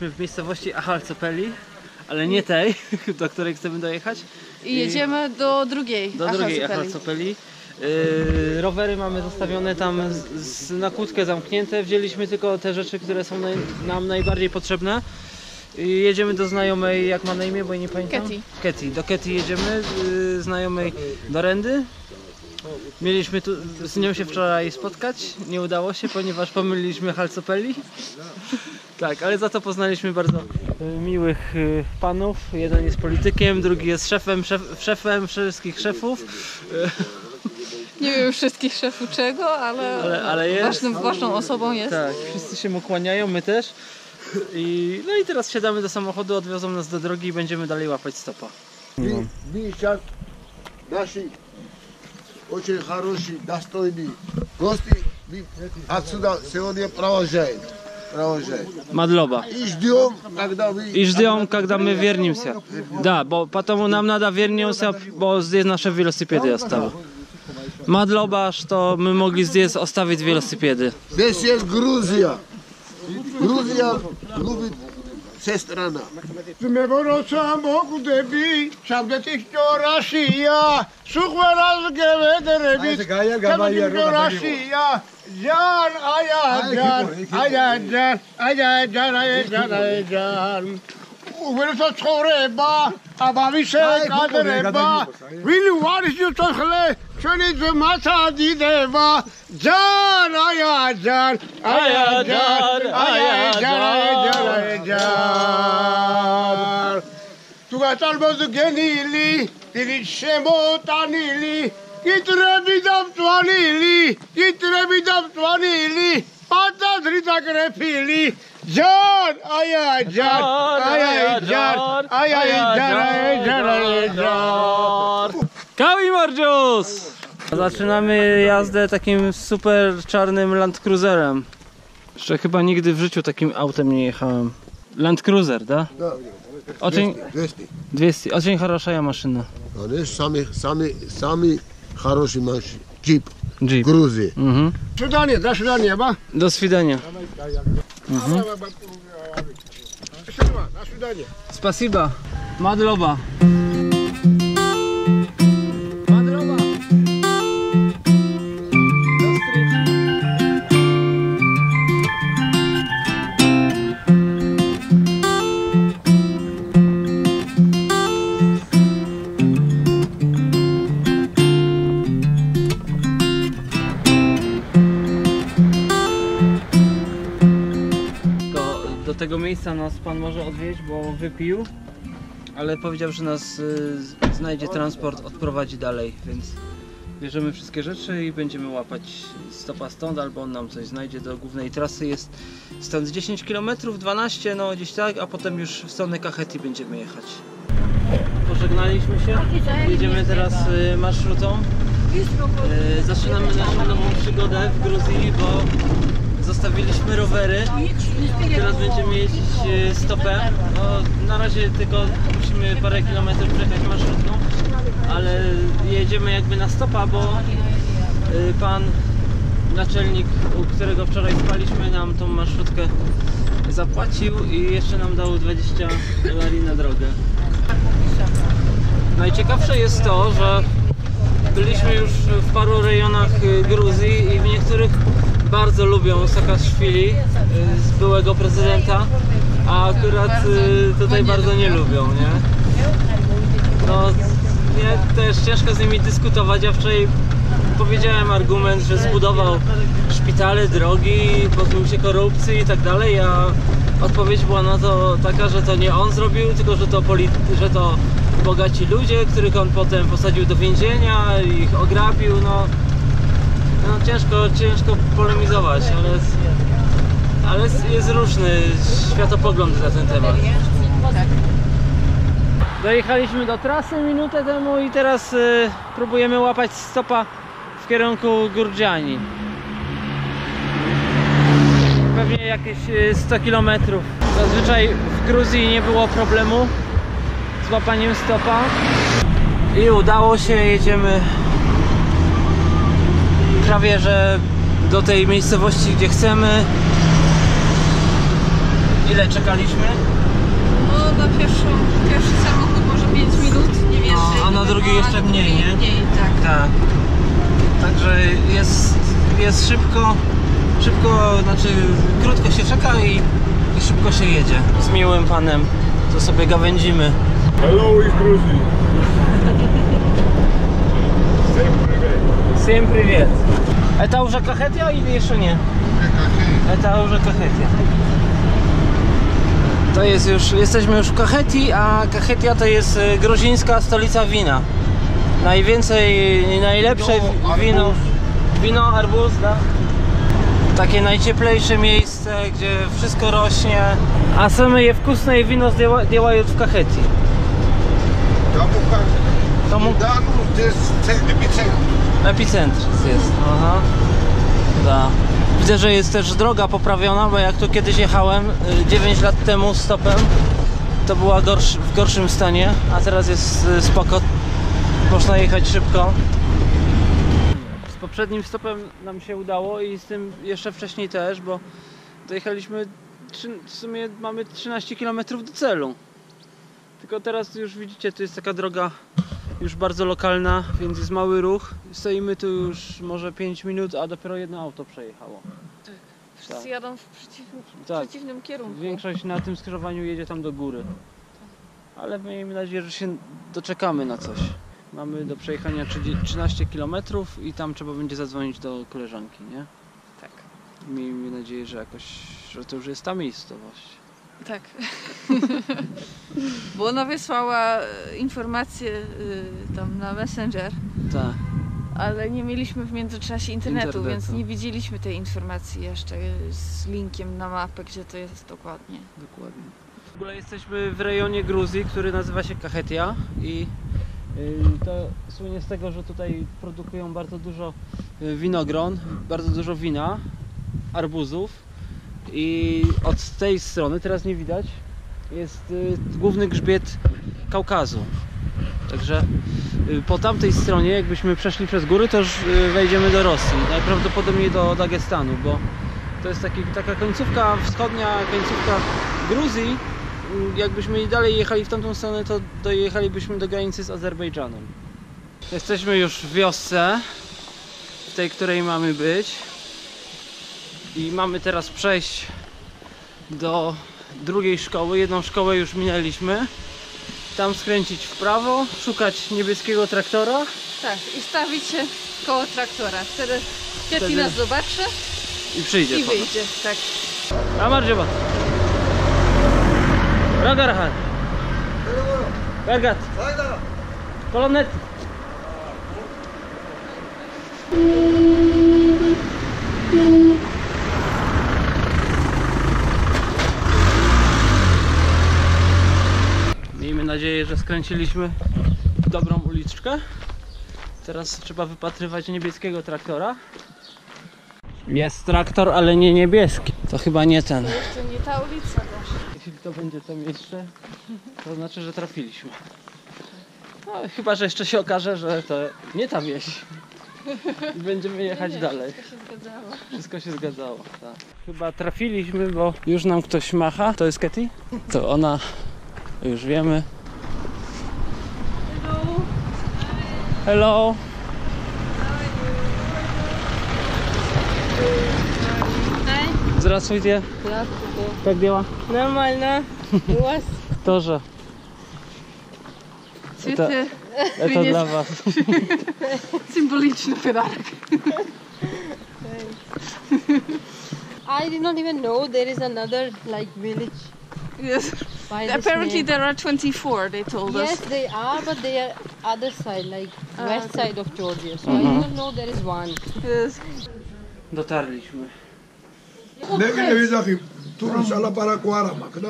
Jesteśmy w miejscowości Achalcopeli, ale nie tej, do której chcemy dojechać. I jedziemy do drugiej Achalcopeli. Rowery mamy zostawione tam na kłódkę zamknięte. Wzięliśmy tylko te rzeczy, które są nam najbardziej potrzebne. Jedziemy do znajomej, jak ma na imię, bo nie pamiętam. Keti. Do Keti jedziemy, znajomej do Rendy. Mieliśmy tu z nią się wczoraj spotkać, nie udało się, ponieważ pomyliliśmy Achalcopeli. Tak, ale za to poznaliśmy bardzo miłych panów. Jeden jest politykiem, drugi jest szefem wszystkich szefów. Nie wiem wszystkich szefów czego, ale jest. Ważną osobą jest. Tak, wszyscy się mu kłaniają, my też. No i teraz wsiadamy do samochodu, odwiozą nas do drogi i będziemy dalej łapać stopa. Очень хороший, достойный гости. Отсюда сегодня провожаем. Madloba. И ждем, когда мы вернемся. Да, потому нам надо вернемся, bo здесь наши велосипеды остались. Madloba, что мы могли здесь оставить велосипеды. Здесь есть Грузия. Грузия любит все страны. Me borosam okudebi, sabdetik Russia, sukveraz gevederebit, sabdetik Russia, can ayacan. Uversa çoreba, abavise kadreba, vili varışı tohle, şöyle masa dideva, can ayacan. Tu gatal bozu genili, dili şemotanili, gitrebidam tuanili, patadrita grepili. Can, ayacan. Kawi Mardzius! Zaczynamy jazdę takim super czarnym Land Cruiserem. Jeszcze chyba nigdy w życiu takim autem nie jechałem. Land Cruiser, da? Очень... 200. Очень хорошая машина. To jest sami хороший машин. Jeep. Jeep. Грузия. До свидания, ба. Do свидания. До свидания. Спасибо. Madloba. Do tego miejsca nas pan może odwieźć, bo wypił, ale powiedział, że nas znajdzie transport, odprowadzi dalej, więc bierzemy wszystkie rzeczy i będziemy łapać stopa stąd, albo on nam coś znajdzie. Do głównej trasy jest stąd 10 km, 12, no gdzieś tak, a potem już w stronę Kakheti będziemy jechać. Pożegnaliśmy się, jedziemy teraz marszrutą. Zaczynamy naszą nową przygodę w Gruzji, bo zostawiliśmy rowery. Teraz będziemy jeździć stopem. No, na razie tylko musimy parę kilometrów przejechać marszrutką, ale jedziemy jakby na stopa, bo pan naczelnik, u którego wczoraj spaliśmy, nam tą marszrutkę zapłacił i jeszcze nam dał $20 na drogę. Najciekawsze jest to, że byliśmy już w paru rejonach Gruzji i w niektórych bardzo lubią Saakaszwili, z byłego prezydenta, a akurat tutaj bardzo nie lubią, nie? No, nie, też ciężko z nimi dyskutować. Ja wczoraj powiedziałem argument, że zbudował szpitale, drogi, pozbył się korupcji i tak dalej, a odpowiedź była na to taka, że to nie on zrobił, tylko że to bogaci ludzie, których on potem posadził do więzienia, ich ograbił, no ciężko polemizować, ale jest różny światopogląd na ten temat. Dojechaliśmy do trasy minutę temu i teraz próbujemy łapać stopa w kierunku Gurdżani. Pewnie jakieś 100 km. Zazwyczaj w Gruzji nie było problemu z łapaniem stopa i udało się, jedziemy prawie że do tej miejscowości, gdzie chcemy. Ile czekaliśmy? No na pierwszy samochód może 5 minut, nie więcej. No, a na drugi jeszcze mniej, nie? Mniej, tak. Tak. Także jest szybko, znaczy krótko się czeka i szybko się jedzie. Z miłym panem, to sobie gawędzimy. Hello из Грузии. Всем привет. Всем привет. Это уже Кахетия или jeszcze nie? Это уже Кахетия. To jest już, jesteśmy już w Kachetii, a Kachetia to jest gruzińska stolica wina. Najwięcej i najlepsze wino, arbuz, tak? Takie najcieplejsze miejsce, gdzie wszystko rośnie. A same wkusne wino делают w Kachetii. Да, ну, здесь эпицентр. Epicentr jest, aha. Da. Widzę, że jest też droga poprawiona, bo jak tu kiedyś jechałem 9 lat temu stopem, to była w gorszym stanie, a teraz jest spoko, można jechać szybko. Z poprzednim stopem nam się udało i z tym jeszcze wcześniej też, bo dojechaliśmy, w sumie mamy 13 km do celu. Tylko teraz już widzicie, tu jest taka droga już bardzo lokalna, więc jest mały ruch. Stoimy tu już może 5 minut, a dopiero jedno auto przejechało. Wszyscy jadą w przeciwnym kierunku. Większość na tym skrzyżowaniu jedzie tam do góry. Ale miejmy nadzieję, że się doczekamy na coś. Mamy do przejechania 13 km i tam trzeba będzie zadzwonić do koleżanki, nie? Tak. Miejmy nadzieję, że że to już jest ta miejscowość. Tak. Bo ona wysłała informację tam na Messenger, Tak. ale nie mieliśmy w międzyczasie internetu, więc Internetu. nie widzieliśmy tej informacji jeszcze z linkiem na mapę, gdzie to jest dokładnie. Dokładnie. W ogóle jesteśmy w rejonie Gruzji, który nazywa się Kachetia i to słynie z tego, że tutaj produkują bardzo dużo winogron, bardzo dużo wina, arbuzów i od tej strony, teraz nie widać, jest główny grzbiet Kaukazu. Także po tamtej stronie, jakbyśmy przeszli przez góry, to już wejdziemy do Rosji, najprawdopodobniej do Dagestanu, bo to jest taka końcówka, wschodnia końcówka Gruzji. Jakbyśmy dalej jechali w tamtą stronę, to dojechalibyśmy do granicy z Azerbejdżanem. Jesteśmy już w wiosce, w tej, której mamy być. I mamy teraz przejść do drugiej szkoły. Jedną szkołę już minęliśmy. Tam skręcić w prawo, szukać niebieskiego traktora. Tak, i stawić się koło traktora. Wtedy nas zobaczy i przyjdzie. I wyjdzie, tak. Amardziba. Ragarahan. Gargat. Kolonet. Miejmy nadzieję, że skręciliśmy w dobrą uliczkę. Teraz trzeba wypatrywać niebieskiego traktora. Jest traktor, ale nie niebieski. To chyba nie ten. To jeszcze nie ta ulica też. Jeśli to będzie tam jeszcze, to znaczy, że trafiliśmy. No, chyba że jeszcze się okaże, że to nie ta wieś. I będziemy jechać dalej. Wszystko się zgadzało. Wszystko się zgadzało, tak. Chyba trafiliśmy, bo już nam ktoś macha. To jest Katy? To ona, już wiemy. Hello. Здравствуйте. Здравствуйте. Как дела? Нормально. У вас? Тоже. Цветы. Это для вас. Symboliczny podarek. I did not even know there is another like village. Yes. By this Apparently name. there are 24, they told Yes, us. they are, but they are other side, like west okay. side of Georgia. So I did not know there is one. Yes. Dotarliśmy. Ne gine vizahi, turun sala para kuara makna.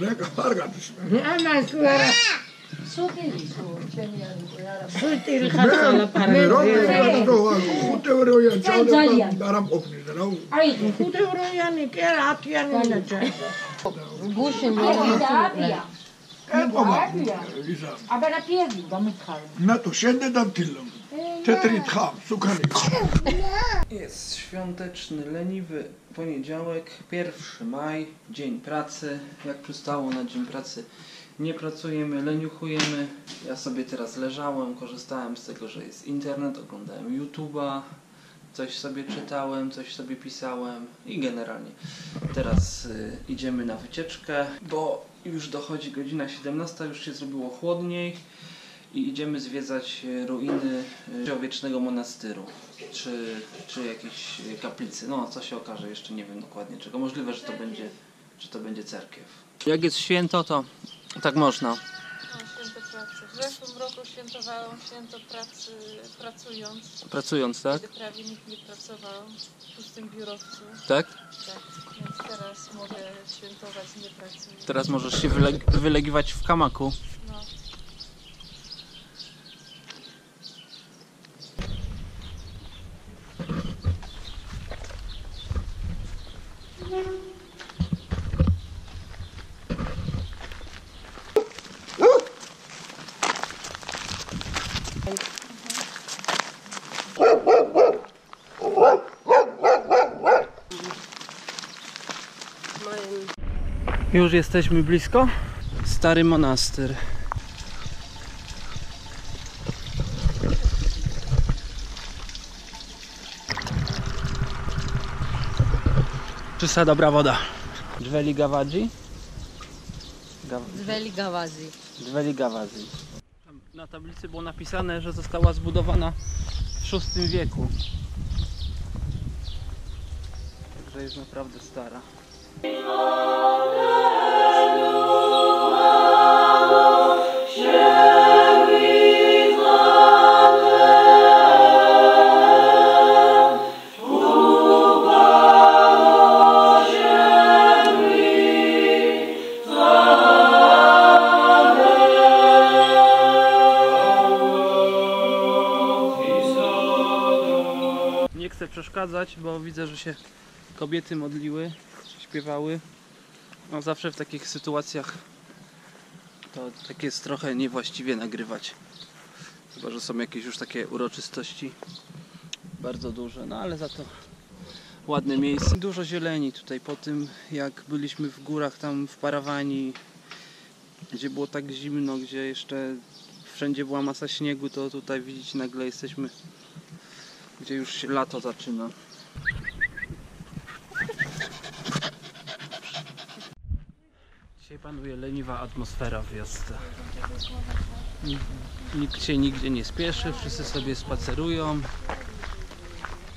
Reka pargatis. Bush and אין פה מה, ליזה. אבל הפייבי במתחם. נטו, שנדם תילם. טטרית חם, סוכני. Jest świąteczny, leniwy poniedziałek, 1 maj, dzień pracy. Jak przystało na dzień pracy, nie pracujemy, leniuchujemy. Ja sobie teraz leżałem, korzystałem z tego, że jest internet, oglądałem YouTube'a, coś sobie czytałem, coś sobie pisałem i generalnie teraz idziemy na wycieczkę, bo już dochodzi godzina 17, już się zrobiło chłodniej i idziemy zwiedzać ruiny wiecznego monastyru czy jakiejś kaplicy. No, co się okaże, jeszcze nie wiem dokładnie czego. Możliwe, że to będzie cerkiew. Jak jest święto, to tak można. No, święto pracy. W zeszłym roku świętowałam święto pracy pracując. Pracując, tak? Kiedy prawie nikt nie pracował w pustym biurowcu. Tak? Tak, więc teraz mogę świętować nie pracując. Teraz możesz się wylegiwać w kamaku. No. Już jesteśmy blisko. Stary monastyr. Czysta, dobra woda. Drzweli Gawadzi? Zveli Gavazi. Drzweli Gawadzi. Na tablicy było napisane, że została zbudowana w VI wieku. Także jest naprawdę stara. Nie chcę przeszkadzać, bo widzę, że się kobiety modliły, śpiewały. No zawsze w takich sytuacjach to tak jest trochę niewłaściwie nagrywać. Chyba że są jakieś już takie uroczystości bardzo duże, no ale za to ładne miejsce. Dużo zieleni tutaj po tym, jak byliśmy w górach tam w Parawani, gdzie było tak zimno, gdzie jeszcze wszędzie była masa śniegu, to tutaj widzicie, nagle jesteśmy, gdzie już się lato zaczyna. Dzisiaj panuje leniwa atmosfera w wiosce. Nikt się nigdzie nie spieszy, wszyscy sobie spacerują.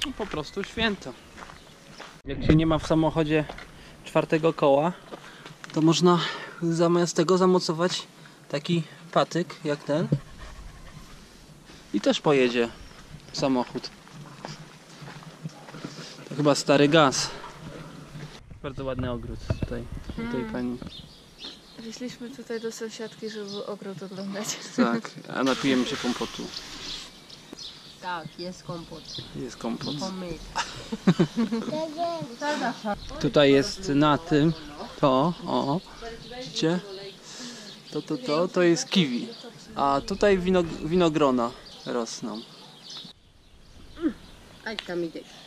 No, po prostu święto. Jak się nie ma w samochodzie 4. koła, to można zamiast tego zamocować taki patyk jak ten i też pojedzie samochód. To chyba stary gaz. Bardzo ładny ogród tutaj pani. Wyszliśmy tutaj do sąsiadki, żeby ogród oglądać. Tak, a napijemy się kompotu. Tak, jest kompot. Jest kompot. Homemade. Tutaj jest na tym, widzicie? To jest kiwi. A tutaj winogrona rosną. Aj tam idziesz.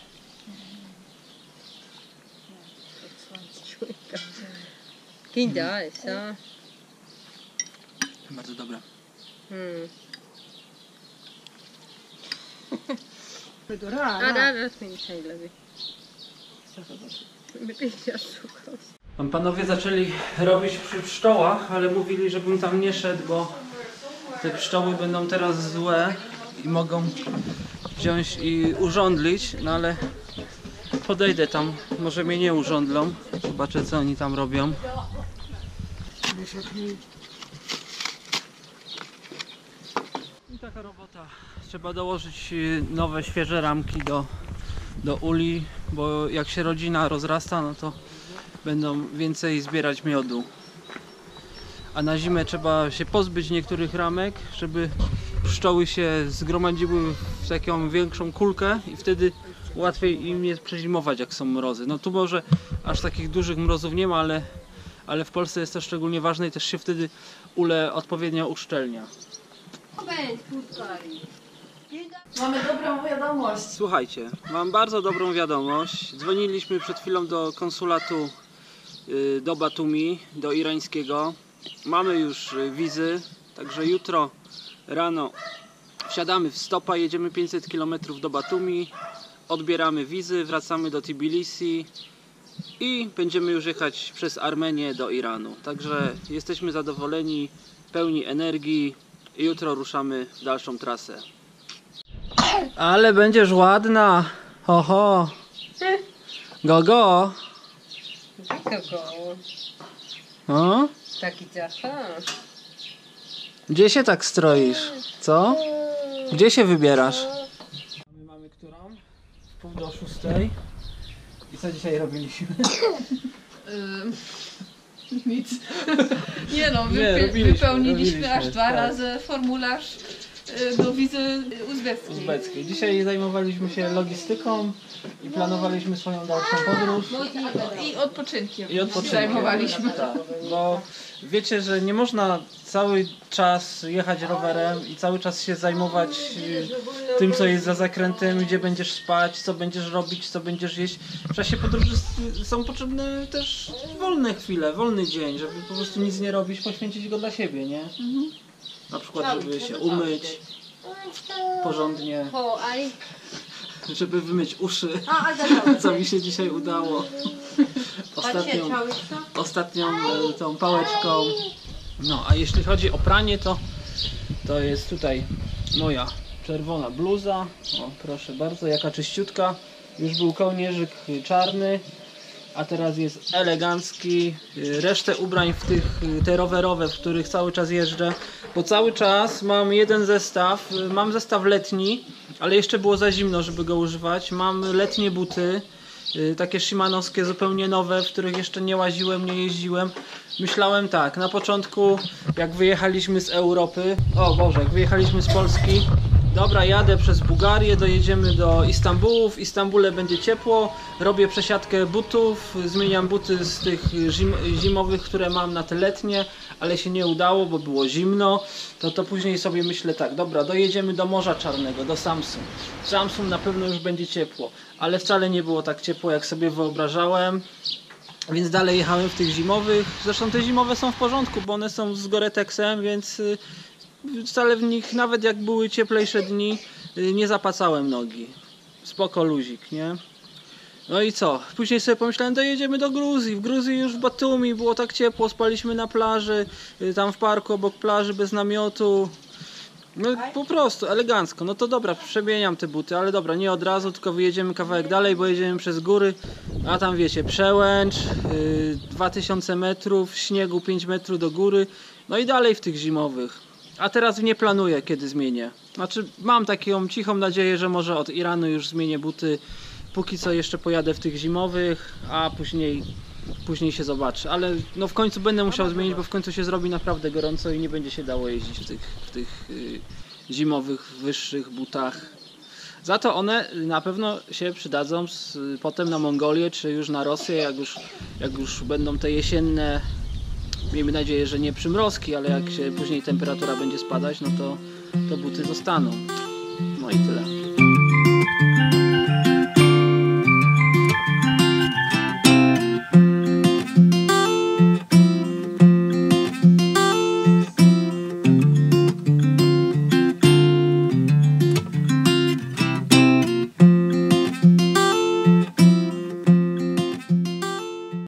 Kinda jest, a? Bardzo dobre. Panowie zaczęli robić przy pszczołach, ale mówili, żebym tam nie szedł, bo te pszczoły będą teraz złe i mogą wziąć i urządlić, no ale podejdę tam, może mnie nie urządlą, zobaczę co oni tam robią. I taka robota. Trzeba dołożyć nowe, świeże ramki do uli, bo jak się rodzina rozrasta, no to będą więcej zbierać miodu. A na zimę trzeba się pozbyć niektórych ramek, żeby pszczoły się zgromadziły w taką większą kulkę i wtedy łatwiej im jest przezimować, jak są mrozy. No tu może aż takich dużych mrozów nie ma, ale w Polsce jest to szczególnie ważne i też się wtedy ule odpowiednio uszczelnia. Mamy dobrą wiadomość. Słuchajcie, mam bardzo dobrą wiadomość. Dzwoniliśmy przed chwilą do konsulatu do Batumi, do irańskiego. Mamy już wizy, także jutro rano wsiadamy w stopa, jedziemy 500 km do Batumi, odbieramy wizy, wracamy do Tbilisi i będziemy już jechać przez Armenię do Iranu. Także jesteśmy zadowoleni, pełni energii i jutro ruszamy w dalszą trasę. Ale będziesz ładna. Ho, ho. Go, go. O? Taki ciacha. Gdzie się tak stroisz? Co? Gdzie się wybierasz? My mamy którą? 5:30. I co dzisiaj robiliśmy? Nic. Nie no, robiliśmy wypełniliśmy aż 2 tak. razy formularz do wizy uzbeckiej. Dzisiaj zajmowaliśmy się logistyką i planowaliśmy swoją dalszą podróż. I odpoczynkiem. I odpoczynkiem. Zajmowaliśmy. Tak, bo wiecie, że nie można cały czas jechać rowerem i cały czas się zajmować tym, co jest za zakrętem, gdzie będziesz spać, co będziesz robić, co będziesz jeść. W czasie podróży są potrzebne też wolne chwile, wolny dzień, żeby po prostu nic nie robić, poświęcić go dla siebie, nie? Na przykład, żeby się umyć porządnie, żeby wymyć uszy, co mi się dzisiaj udało. Ostatnią tą pałeczką. No, a jeśli chodzi o pranie, to jest tutaj moja czerwona bluza. O, proszę bardzo, jaka czyściutka. Już był kołnierzyk czarny, a teraz jest elegancki. Resztę ubrań te rowerowe, w których cały czas jeżdżę, bo cały czas mam jeden zestaw. Mam zestaw letni, ale jeszcze było za zimno, żeby go używać. Mam letnie buty, takie shimanowskie, zupełnie nowe, w których jeszcze nie łaziłem, nie jeździłem. Myślałem tak, na początku jak wyjechaliśmy z Europy, o Boże, jak wyjechaliśmy z Polski, dobra, jadę przez Bułgarię, dojedziemy do Istambułu, w Istambule będzie ciepło, robię przesiadkę butów, zmieniam buty z tych zimowych, które mam na te letnie, ale się nie udało, bo było zimno, to później sobie myślę tak, dobra, dojedziemy do Morza Czarnego, do Samsun. W Samsun na pewno już będzie ciepło, ale wcale nie było tak ciepło, jak sobie wyobrażałem. Więc dalej jechałem w tych zimowych. Zresztą te zimowe są w porządku, bo one są z Gore-Texem, więc wcale w nich, nawet jak były cieplejsze dni, nie zapacałem nogi. Spoko luzik, nie? No i co? Później sobie pomyślałem, dojedziemy do Gruzji. W Gruzji już w Batumi było tak ciepło, spaliśmy na plaży, tam w parku obok plaży bez namiotu. No po prostu, elegancko. No to dobra, przemieniam te buty, ale dobra, nie od razu, tylko wyjedziemy kawałek dalej, bo jedziemy przez góry, a tam wiecie, przełęcz, 2000 metrów, śniegu 5 metrów do góry, no i dalej w tych zimowych. A teraz nie planuję, kiedy zmienię. Znaczy, mam taką cichą nadzieję, że może od Iranu już zmienię buty. Póki co jeszcze pojadę w tych zimowych, a później się zobaczy. Ale no w końcu będę musiał zmienić, bo w końcu się zrobi naprawdę gorąco i nie będzie się dało jeździć w tych zimowych, wyższych butach. Za to one na pewno się przydadzą potem na Mongolię, czy już na Rosję, jak już będą te jesienne, miejmy nadzieję, że nie przymrozki, ale jak się później temperatura będzie spadać, no to buty zostaną. No i tyle.